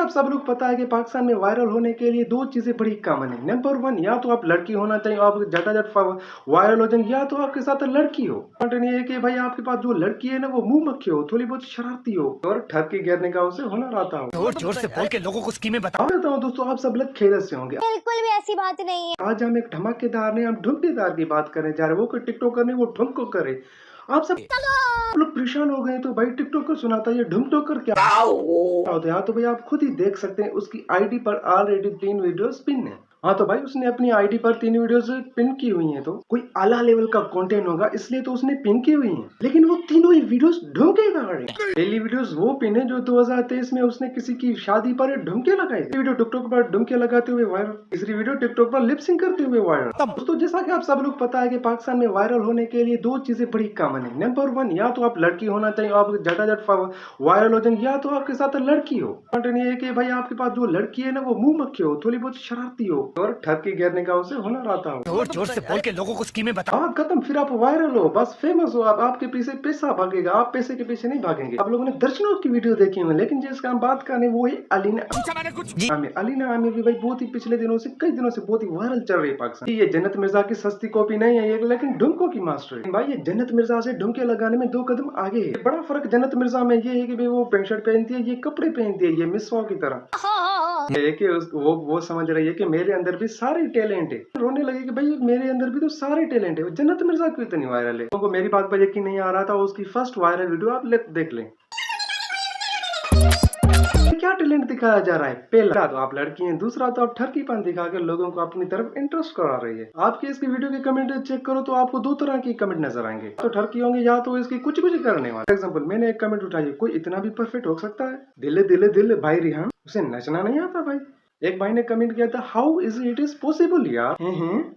आप सब लोग पता है कि पाकिस्तान में वायरल होने के लिए दो चीजें बड़ी कॉमन है। नंबर वन, या तो आप लड़की होना चाहिए, आप झटाझट वायरल हो जाएंगे, या तो आपके साथ लड़की हो। कंटेंट ये है कि भाई आपके पास जो लड़की है ना वो मुंह मक्खी हो, थोड़ी बहुत शरारती हो और ठग के गिरने का उसे हुनर आता हो। जोर जोर से बोल के लोगों को स्कीमें बताओ। दोस्तों आप सब लोग खैरियत से होंगे। बिल्कुल भी ऐसी बात नहीं है। आज हम एक धमाकेदार नहीं, हम ढुमकेदार की बात करने जा रहे हैं। वो कोई टिकटॉकर नहीं, वो ठुमको करे। आप सब लोग परेशान हो गए तो भाई टिकटॉकर सुनाता है, ये ढुमटोकर क्या होता है? तो भाई आप खुद ही देख सकते हैं, उसकी आईडी पर ऑलरेडी 3 वीडियोस पिन है। हाँ तो भाई उसने अपनी आईडी पर 3 वीडियोस पिन की हुई हैं, तो कोई आला लेवल का कंटेंट होगा इसलिए तो उसने पिन की हुई हैं। लेकिन वो तीनों ही वीडियोस ढुमकेदार हैं। पहली वीडियोस वो पिन है जो 2023 में उसने किसी की शादी पर ढुमके लगाए थे। वीडियो टिकटॉक पर ढुमके लगाते हुए वायरल, तीसरी वीडियो टिकटॉक पर लिपसिंग करते हुए वायरल। दोस्तों जैसा कि आप सब लोग पता है कि पाकिस्तान में वायरल होने के लिए दो चीजें बड़ी कॉमन है। नंबर वन, या तो आप लड़की होना चाहिए, आप झटाझट वायरल हो जाएंगे, या तो आपके साथ लड़की हो। कंटेंट ये है कि भाई आपके पास जो लड़की है ना वो मुंह मक्खी हो, थोड़ी बहुत शरारती हो और ठग के गिरने का उसे हुनर आता हो। जोर जोर से बोल के लोगों को स्कीमें बताओ। हाँ खत्म, फिर आप वायरल हो, बस फेमस हो, आप आपके पीछे पैसा भागेगा, आप पैसे के पीछे नहीं भागेंगे। आप लोगों ने दर्शनों की वीडियो देखी है, लेकिन जिसका हम बात करने वो है अलीना आमिर। अलीना आमिर भी भाई बहुत ही पिछले दिनों से, कई दिनों से बहुत ही वायरल चल रही है पाकिस्तान। ये जन्नत मिर्जा की सस्ती कॉपी नहीं है ये, लेकिन ढुमकों की मास्टर है भाई। ये जन्नत मिर्जा से ढुमके लगाने में 2 कदम आगे है। बड़ा फर्क जन्नत मिर्जा में ये है कि भाई वो पेंट शर्ट पहनती है, ये कपड़े पहनती है, ये मिसवा की तरह। ये कि वो समझ रही है कि मेरे अंदर भी सारे टैलेंट है। रोने लगे कि भाई मेरे अंदर भी तो सारे टैलेंट है। जन्नत मिर्जा क्यों इतनी वायरल है? उनको मेरी बात पर यकीन नहीं आ रहा था, उसकी फर्स्ट वायरल वीडियो आप देख लें। क्या टैलेंट दिखाया जा रहा है? पहला तो आप लड़की हैं, दूसरा तो आप ठरकीपन दिखा कर लोगों को अपनी तरफ इंटरेस्ट करा रही है। आपके इसकी वीडियो के कमेंट चेक करो तो आपको 2 तरह की कमेंट नजर आएंगे, तो ठरकी होंगे या तो इसकी कुछ कुछ करने वाले। एग्जांपल, मैंने एक कमेंट उठाई, कोई इतना भी परफेक्ट हो सकता है? दिल दिल दिल भाई रिहान, उसे नचना नहीं आता भाई। एक भाई ने कमेंट किया था, how is it is possible यार,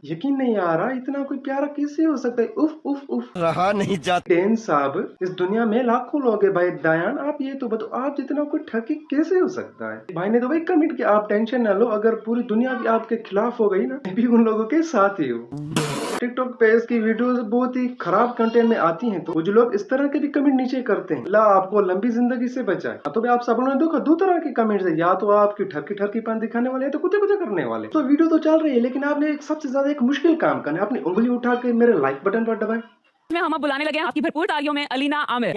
यकीन नहीं आ रहा, इतना कोई प्यारा कैसे हो सकता है? उफ उफ उफ, रहा नहीं जाता। डेन साहब, इस दुनिया में लाखों लोग हैं भाई। दयान आप ये तो बताओ, आप जितना कोई ठगी कैसे हो सकता है? भाई ने तो भाई कमेंट किया, आप टेंशन न लो, अगर पूरी दुनिया भी आपके खिलाफ हो गई ना, मैं भी उन लोगों के साथ ही हूँ। टिकटॉक पे इसकी वीडियोस बहुत ही खराब कंटेंट में आती हैं, तो कुछ लोग इस तरह के भी कमेंट नीचे करते हैं, ला आपको लंबी जिंदगी से बचाए। तो भाई आप सब लोगों ने देखा 2 तरह के कमेंट्स है, या तो आपकी ठरकीपन दिखाने वाले, तो कुछ करने वाले। तो वीडियो तो चल रही है, लेकिन आपने एक सबसे ज्यादा एक मुश्किल काम करना है, अपनी उंगली उठा के मेरे लाइक बटन पर दबाएं। हम बुलाने लगे हैं आपकी भरपूर तालियों में अलीना आमिर।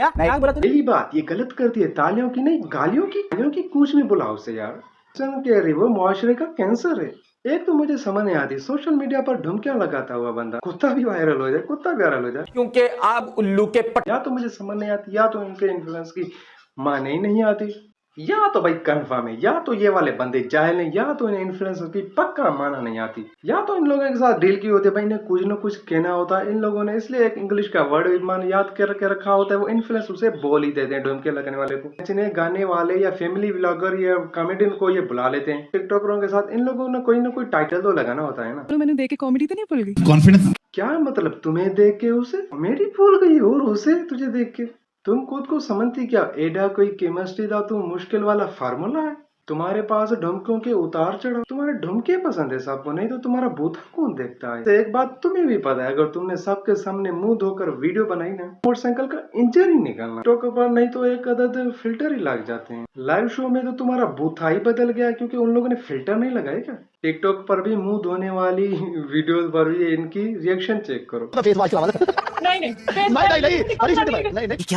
यही बात ये गलत करती है, तालियों की नहीं गालियों की कूच में बुलाओ से यार। कह रही वो मुआशरे का कैंसर है। एक तो मुझे समझ नहीं आती, सोशल मीडिया पर ढुमकियां लगाता हुआ बंदा कुत्ता भी वायरल हो जाए, कुत्ता भी वायरल हो जाए, क्योंकि आप उल्लू के या तो मुझे समझ नहीं आती, या तो इनके इन्फ्लुएंस की माने ही नहीं आती, या तो भाई कन्फर्म है, या तो ये वाले बंदे जाहिल हैं, या तो इन्हें इन्फ्लुएंसर की पक्का माना नहीं आती, या तो इन लोगों के साथ डील की होती है भाई, इन्हें कुछ न कुछ कहना होता है इन लोगों ने, इसलिए एक इंग्लिश का वर्ड मान याद करके रखा होता है, वो इन्फ्लुएंस उसे बोल ही देते हैं ढुमके लगाने वाले को। इन्हें गाने वाले या फैमिली व्लॉगर या कॉमेडियन को ये बुला लेते हैं। टिकटॉकरों के साथ इन लोगों ने कोई ना कोई टाइटल तो लगाना होता है ना। तो मैंने देख के कॉमेडी तो नहीं भूल गई? कॉन्फिडेंस क्या मतलब, तुम्हें देख के उसे मेरी भूल गई और उसे तुझे देख के? तुम खुद को समझती क्या एडा कोई केमिस्ट्री का तुम मुश्किल वाला फार्मूला है? तुम्हारे पास ढुमकों के उतार चढ़ाव, तुम्हारे ढुमके पसंद है सबको, नहीं तो तुम्हारा बूथा कौन देखता है? तो एक बात तुम्हें भी पता है, अगर तुमने सबके सामने मुंह धोकर वीडियो बनाई ना, मोटरसाइकिल का इंजन ही निकलना टिकटॉक पर, नहीं तो एक अदद फिल्टर ही लग जाते हैं। लाइव शो में तो तुम्हारा बूथा ही बदल गया, क्योंकि उन लोगों ने फिल्टर नहीं लगाए क्या? टिकटॉक पर भी मुंह धोने वाली वीडियोस पर भी इनकी रिएक्शन चेक करो। क्या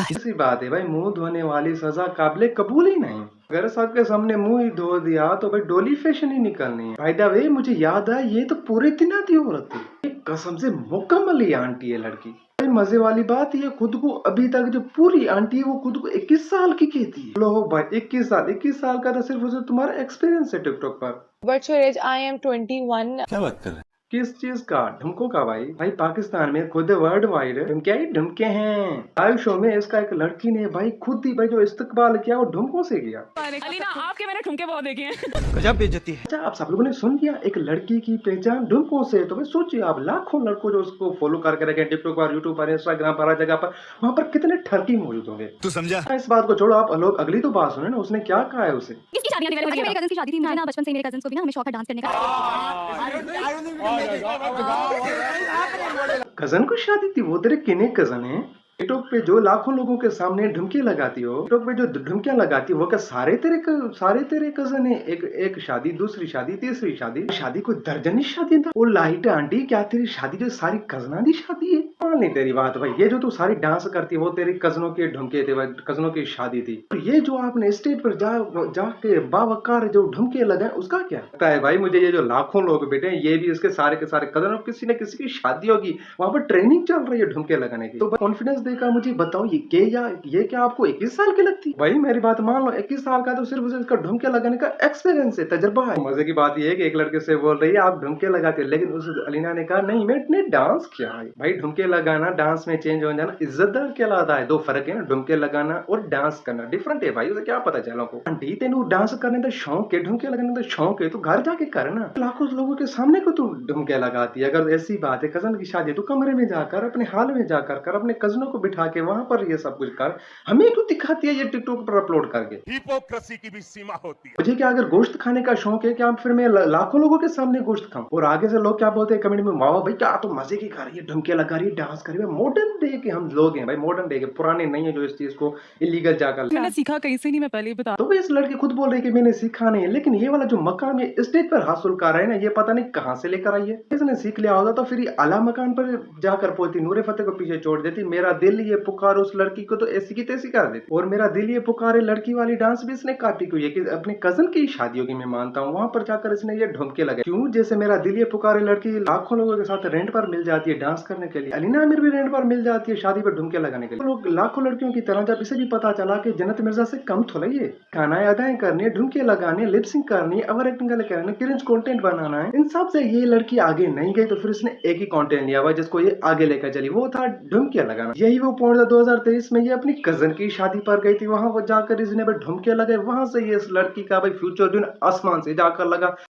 ऐसी बात है भाई, मुंह धोने वाली सजा काबिले कबूल ही नहीं। अगर सबके सामने मुंह ही धो दिया तो भाई डोली फैशन ही निकलनी है। भाई वे मुझे याद है, ये तो पूरे दिन आती औरत थी, कसम से मुकम्मल ही आंटी है लड़की। मजे वाली बात, ये खुद को अभी तक जो पूरी आंटी है वो खुद को 21 साल की कहती है। लो भाई 21 साल का तो सिर्फ उसे तुम्हारा एक्सपीरियंस है टिकटॉक पर। What's your age? I am 21. क्या बात कर रहे हैं? किस चीज का? ढुमकों का भाई। भाई पाकिस्तान में खुद वर्ल्ड वाइड ढुमके ही ढुमके हैं। लाइव शो में इसका एक लड़की ने भाई खुद ही भाई जो इस्तकबाल किया वो ढुमकों से किया। अलीना आपके मैंने ठुमके बहुत देखे हैं। गजब बेइज्जती है। अच्छा आप सब लोगों ने सुन लिया, एक लड़की की पहचान ढुमकों से। तो भाई सोचिए आप, लाखों लड़कों जो उसको फॉलो करके रखे टिकटॉक पर, यूट्यूब पर, इंस्टाग्राम पर, हर जगह पर, वहाँ पर कितने ठरकी मौजूद होंगे। तू समझा? इस बात को छोड़ो, आप लोग अगली तो बात सुने ना, उसने क्या कहा है उसे। किसकी शादी है? मेरे कजन की शादी थी, मुझे ना बचपन से मेरे कजन को भी ना हमें शौक है डांस करने का। कजन को शादी थी? वो तेरे किने कजन है? टिकटॉक पे जो लाखों लोगों के सामने ढुमकी लगाती हो, टिकटॉक पे जो ढुमकियां लगाती हो, वो क्या सारे तेरे कजन है? एक शादी, दूसरी शादी, तीसरी शादी कोई दर्जनी शादी था। वो लाइट आंटी, क्या तेरी शादी जो सारी कजना दी शादी है? मान नहीं तेरी बात भाई, ये जो तू सारी डांस करती है वो तेरी कजनों के ढुमके थे, कजनों की शादी थी। ये जो आपने स्टेज पर जाके बावकार जो ढुमके लगाए उसका क्या लगता है भाई? मुझे ये जो लाखों लोग बैठे हैं, ये भी इसके सारे के सारे कजन, किसी न किसी की शादी होगी, वहां पर ट्रेनिंग चल रही है ढुमके लगाने की। तो कॉन्फिडेंस देकर मुझे बताओ, ये क्या आपको 21 साल की लगती? भाई मेरी बात मान लो, 21 साल का तो सिर्फ उसे इसका ढुमके लगाने का एक्सपीरियंस है, तजुर्बा है। मजे की बात ये है कि एक लड़के से बोल रही है आप ढुमके लगाते हो, लेकिन उस अलीना ने कहा नहीं मैंने डांस किया है। भाई ढुमके लगाना डांस में चेंज हो जाना इज्जतदार कहलाता है। दो फर्क है ना, ढुमके लगाना और डांस करना डिफरेंट है भाई, उसे क्या पता चलो को। आंटी तेनू डांस करने का शौक है, ढुमके लगाने का शौक है, तो घर जाके करना। लाखों लोगों के सामने को तू ढुमके लगाती है। अगर ऐसी बात है कजन की शादी, तो कमरे में जाकर अपने हाल में जाकर कर, अपने कजनों को बिठा के वहां पर ये सब कुछ कर। हमें क्यों दिखाती है ये टिकटॉक पर अपलोड करके? हिपोक्रेसी की भी सीमा होती है। मुझे क्या अगर गोश्त खाने का शौक है, क्या फिर मैं लाखों लोगों के सामने गोश्त खाऊं? और आगे से लोग क्या बोलते हैं कमेंट में, वाह भाई क्या तो मजे की कर रही है, ढुमके लगा रही है, डांस कर रही है। मॉडर्न डे के हम लोग हैं भाई, मॉडर्न डे के, पुराने नहीं है जो इस चीज को इलीगल जाकर। मैंने सीखा कहीं से नहीं, मैं पहले ही बता। तो इस लड़की खुद बोल रही है कि मैंने सीखा नहीं है, लेकिन ये वाला जो मकाम है स्टेज पर हासिल कर रहा है ना, ये पता नहीं कहां से लेकर आई है। इसने सीख लिया होगा तो फिर ये आला मकान पर जाकर पहुंचती, नूरे फतेह को पीछे छोड़ देती। मेरा दिल ये पुकार उस लड़की को तो ऐसी की तैसी कर देती। और मेरा दिल ये पुकारे लड़की वाली डांस भी इसने कॉपी की है कि अपने कजन की शादी होगी, मैं मानता हूँ, वहां पर जाकर इसने ये ढुमके लगे। क्यों? जैसे मेरा दिल ये पुकारे लड़की लाखों लोगों के साथ रेंट पर मिल जाती है डांस करने के लिए, अलीना आमिर भी रेंट पर मिल जाती है शादी पर ढुमके लगाने के लिए। लोग लाखों लड़कियों की तरह जब इसे भी पता चला कि जन्नत मिर्जा से कम थोड़ा ये गाना अदाएं करनी है, ढुमके लगाने, लिपसिंग करनी है, ओवर एक्टिंग करनी है, क्रिंज कंटेंट बनाना है, इन सब से ये लड़की आगे नहीं गई। तो फिर इसने एक ही कंटेंट लिया हुआ जिसको ये आगे लेकर चली, वो था ढुमके लगाना। यही वो पॉइंट था 2023 में ये अपनी कजन की शादी पर गई थी, वहां वो जाकर इसने ढुमके लगे, वहां से ये इस लड़की का भाई फ्यूचर जो आसमान से जाकर लगा।